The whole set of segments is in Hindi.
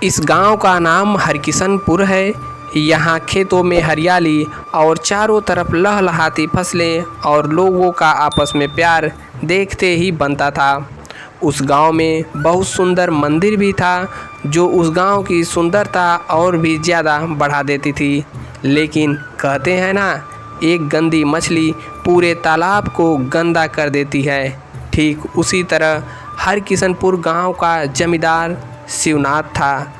इस गांव का नाम हरकिशनपुर है। यहाँ खेतों में हरियाली और चारों तरफ लहलहाती फसलें और लोगों का आपस में प्यार देखते ही बनता था। उस गांव में बहुत सुंदर मंदिर भी था, जो उस गांव की सुंदरता और भी ज़्यादा बढ़ा देती थी। लेकिन कहते हैं ना, एक गंदी मछली पूरे तालाब को गंदा कर देती है। ठीक उसी तरह हरकिशनपुर गांव का जमींदार शिवनाथ था।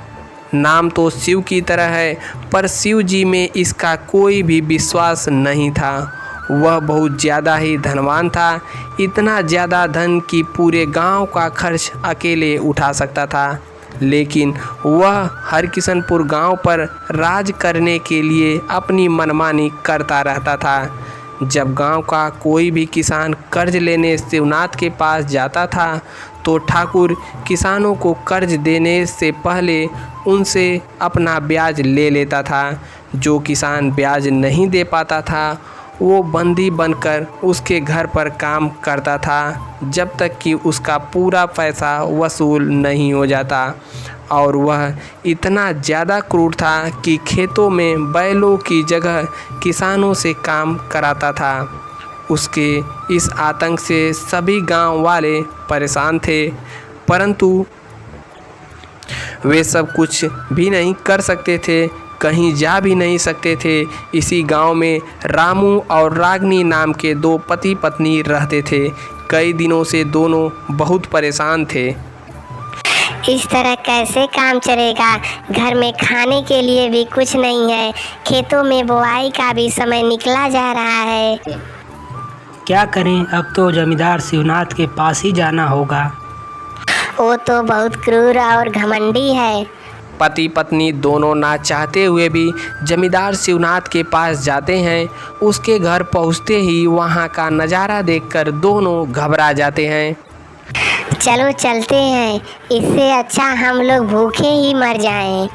नाम तो शिव की तरह है, पर शिव जी में इसका कोई भी विश्वास नहीं था। वह बहुत ज़्यादा ही धनवान था, इतना ज़्यादा धन कि पूरे गांव का खर्च अकेले उठा सकता था। लेकिन वह हरकिशनपुर गांव पर राज करने के लिए अपनी मनमानी करता रहता था। जब गांव का कोई भी किसान कर्ज लेने शिवनाथ के पास जाता था, तो ठाकुर किसानों को कर्ज देने से पहले उनसे अपना ब्याज ले लेता था। जो किसान ब्याज नहीं दे पाता था, वो बंदी बनकर उसके घर पर काम करता था, जब तक कि उसका पूरा पैसा वसूल नहीं हो जाता। और वह इतना ज़्यादा क्रूर था कि खेतों में बैलों की जगह किसानों से काम कराता था। उसके इस आतंक से सभी गांव वाले परेशान थे, परंतु वे सब कुछ भी नहीं कर सकते थे, कहीं जा भी नहीं सकते थे। इसी गांव में रामू और रागनी नाम के दो पति पत्नी रहते थे। कई दिनों से दोनों बहुत परेशान थे। इस तरह कैसे काम चलेगा? घर में खाने के लिए भी कुछ नहीं है, खेतों में बुआई का भी समय निकला जा रहा है। क्या करें, अब तो जमींदार शिवनाथ के पास ही जाना होगा। वो तो बहुत क्रूर और घमंडी है। पति पत्नी दोनों ना चाहते हुए भी जमींदार शिवनाथ के पास जाते हैं। उसके घर पहुंचते ही वहां का नज़ारा देखकर दोनों घबरा जाते हैं। चलो चलते हैं, इससे अच्छा हम लोग भूखे ही मर जाएं।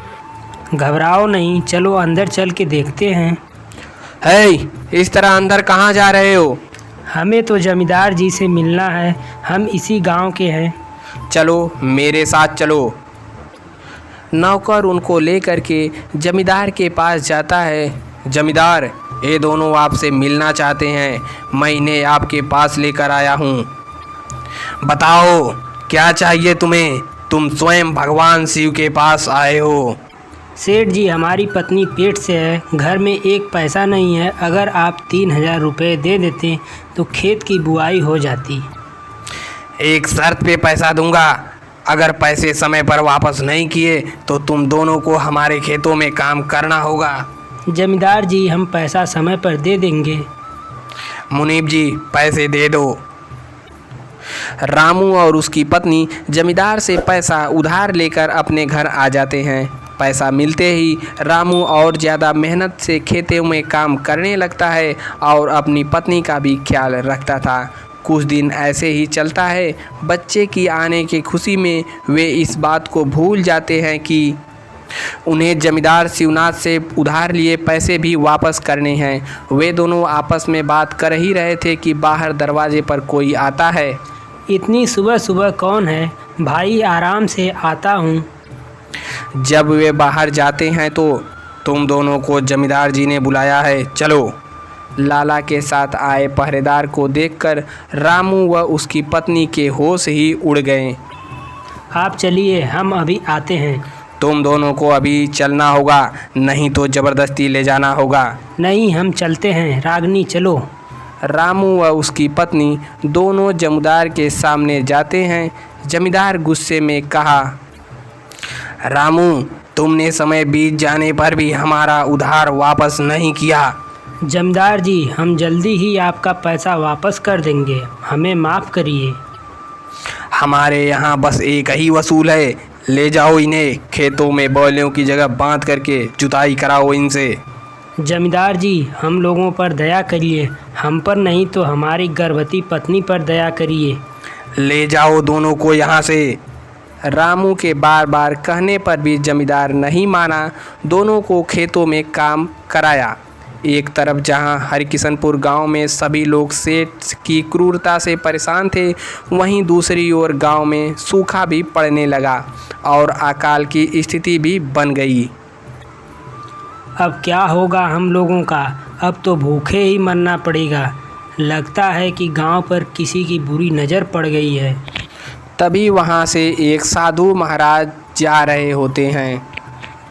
घबराओ नहीं, चलो अंदर चल के देखते हैं। हे, इस तरह अंदर कहाँ जा रहे हो? हमें तो जमींदार जी से मिलना है, हम इसी गांव के हैं। चलो मेरे साथ चलो। नौकर उनको लेकर के जमींदार के पास जाता है। जमींदार, ये दोनों आपसे मिलना चाहते हैं, मैं इन्हें आपके पास लेकर आया हूँ। बताओ क्या चाहिए तुम्हें? तुम स्वयं भगवान शिव के पास आए हो। सेठ जी, हमारी पत्नी पेट से है, घर में एक पैसा नहीं है। अगर आप 3000 रुपये दे देते तो खेत की बुआई हो जाती। एक शर्त पे पैसा दूंगा, अगर पैसे समय पर वापस नहीं किए तो तुम दोनों को हमारे खेतों में काम करना होगा। जमींदार जी, हम पैसा समय पर दे देंगे। मुनीब जी, पैसे दे दो। रामू और उसकी पत्नी जमींदार से पैसा उधार लेकर अपने घर आ जाते हैं। पैसा मिलते ही रामू और ज़्यादा मेहनत से खेतों में काम करने लगता है और अपनी पत्नी का भी ख्याल रखता था। कुछ दिन ऐसे ही चलता है। बच्चे की आने की खुशी में वे इस बात को भूल जाते हैं कि उन्हें जमींदार शिवनाथ से उधार लिए पैसे भी वापस करने हैं। वे दोनों आपस में बात कर ही रहे थे कि बाहर दरवाजे पर कोई आता है। इतनी सुबह सुबह कौन है? भाई, आराम से आता हूँ। जब वे बाहर जाते हैं तो तुम दोनों को जमींदार जी ने बुलाया है, चलो। लाला के साथ आए पहरेदार को देखकर रामू व उसकी पत्नी के होश ही उड़ गए। आप चलिए, हम अभी आते हैं। तुम दोनों को अभी चलना होगा, नहीं तो ज़बरदस्ती ले जाना होगा। नहीं, हम चलते हैं। रागनी, चलो। रामू व उसकी पत्नी दोनों जमींदार के सामने जाते हैं। जमींदार गुस्से में कहा, रामू, तुमने समय बीत जाने पर भी हमारा उधार वापस नहीं किया। जमींदार जी, हम जल्दी ही आपका पैसा वापस कर देंगे, हमें माफ़ करिए। हमारे यहाँ बस एक ही वसूल है, ले जाओ इन्हें, खेतों में बैलों की जगह बांध करके जुताई कराओ इनसे। जमींदार जी, हम लोगों पर दया करिए, हम पर नहीं तो हमारी गर्भवती पत्नी पर दया करिए। ले जाओ दोनों को यहाँ से। रामू के बार बार कहने पर भी जमींदार नहीं माना। दोनों को खेतों में काम कराया। एक तरफ जहां हरिकिशनपुर गांव में सभी लोग सेठ की क्रूरता से परेशान थे, वहीं दूसरी ओर गांव में सूखा भी पड़ने लगा और अकाल की स्थिति भी बन गई। अब क्या होगा हम लोगों का? अब तो भूखे ही मरना पड़ेगा। लगता है कि गांव पर किसी की बुरी नज़र पड़ गई है। तभी वहां से एक साधु महाराज जा रहे होते हैं।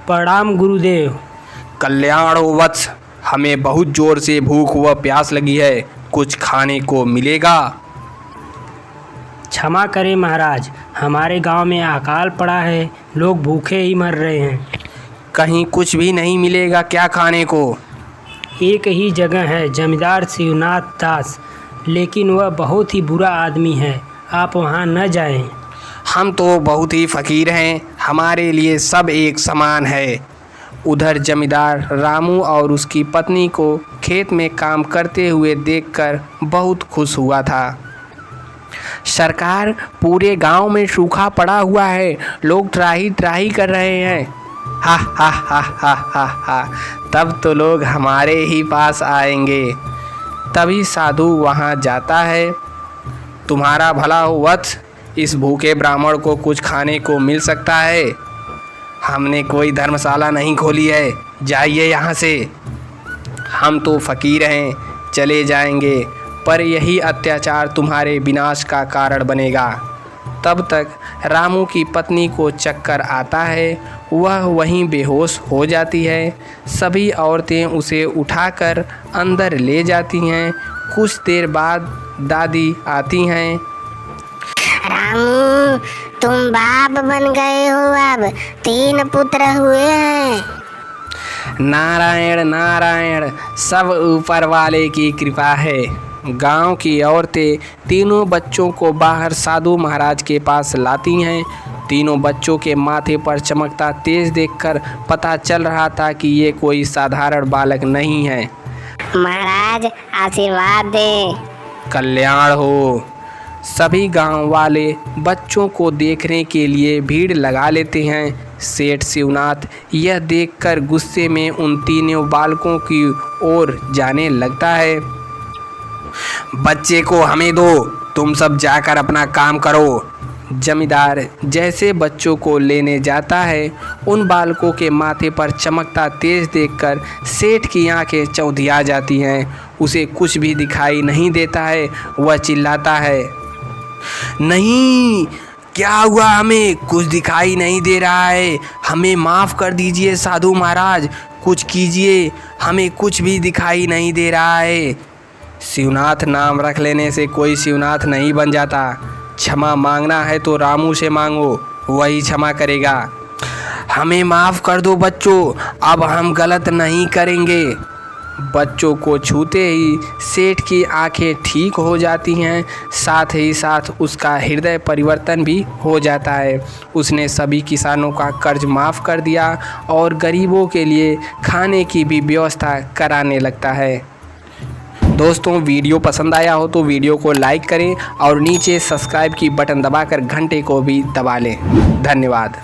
प्रणाम गुरुदेव। कल्याण हो वत्स, हमें बहुत जोर से भूख व प्यास लगी है, कुछ खाने को मिलेगा? क्षमा करें महाराज, हमारे गांव में अकाल पड़ा है, लोग भूखे ही मर रहे हैं। कहीं कुछ भी नहीं मिलेगा क्या खाने को? एक ही जगह है, जमींदार शिवनाथ दास, लेकिन वह बहुत ही बुरा आदमी है, आप वहां न जाएं। हम तो बहुत ही फ़कीर हैं, हमारे लिए सब एक समान है। उधर जमींदार रामू और उसकी पत्नी को खेत में काम करते हुए देखकर बहुत खुश हुआ था। सरकार, पूरे गांव में सूखा पड़ा हुआ है, लोग त्राही त्राही कर रहे हैं। हा हा हा हा हा हा, तब तो लोग हमारे ही पास आएंगे। तभी साधु वहां जाता है। तुम्हारा भला हो वत्स, इस भूखे ब्राह्मण को कुछ खाने को मिल सकता है? हमने कोई धर्मशाला नहीं खोली है, जाइए यहाँ से। हम तो फ़कीर हैं, चले जाएंगे, पर यही अत्याचार तुम्हारे विनाश का कारण बनेगा। तब तक रामू की पत्नी को चक्कर आता है, वह वहीं बेहोश हो जाती है। सभी औरतें उसे उठाकर अंदर ले जाती हैं। कुछ देर बाद दादी आती हैं। रामू, तुम बाप बन गए हो, अब 3 पुत्र हुए हैं। नारायण नारायण, सब ऊपर वाले की कृपा है। गांव की औरतें तीनों बच्चों को बाहर साधु महाराज के पास लाती हैं। तीनों बच्चों के माथे पर चमकता तेज देखकर पता चल रहा था कि ये कोई साधारण बालक नहीं है। महाराज, आशीर्वाद दें। कल्याण हो। सभी गांव वाले बच्चों को देखने के लिए भीड़ लगा लेते हैं। सेठ शिवनाथ यह देखकर गुस्से में उन तीनों बालकों की ओर जाने लगता है। बच्चे को हमें दो, तुम सब जाकर अपना काम करो। जमींदार जैसे बच्चों को लेने जाता है, उन बालकों के माथे पर चमकता तेज देखकर सेठ की आंखें चौंधिया जाती हैं। उसे कुछ भी दिखाई नहीं देता है। वह चिल्लाता है, नहीं, क्या हुआ? हमें कुछ दिखाई नहीं दे रहा है, हमें माफ़ कर दीजिए साधु महाराज, कुछ कीजिए, हमें कुछ भी दिखाई नहीं दे रहा है। शिवनाथ नाम रख लेने से कोई शिवनाथ नहीं बन जाता। क्षमा मांगना है तो रामू से मांगो, वही क्षमा करेगा। हमें माफ़ कर दो बच्चों, अब हम गलत नहीं करेंगे। बच्चों को छूते ही सेठ की आंखें ठीक हो जाती हैं, साथ ही साथ उसका हृदय परिवर्तन भी हो जाता है। उसने सभी किसानों का कर्ज माफ़ कर दिया और गरीबों के लिए खाने की भी व्यवस्था कराने लगता है। दोस्तों, वीडियो पसंद आया हो तो वीडियो को लाइक करें और नीचे सब्सक्राइब की बटन दबाकर घंटे को भी दबा लें। धन्यवाद।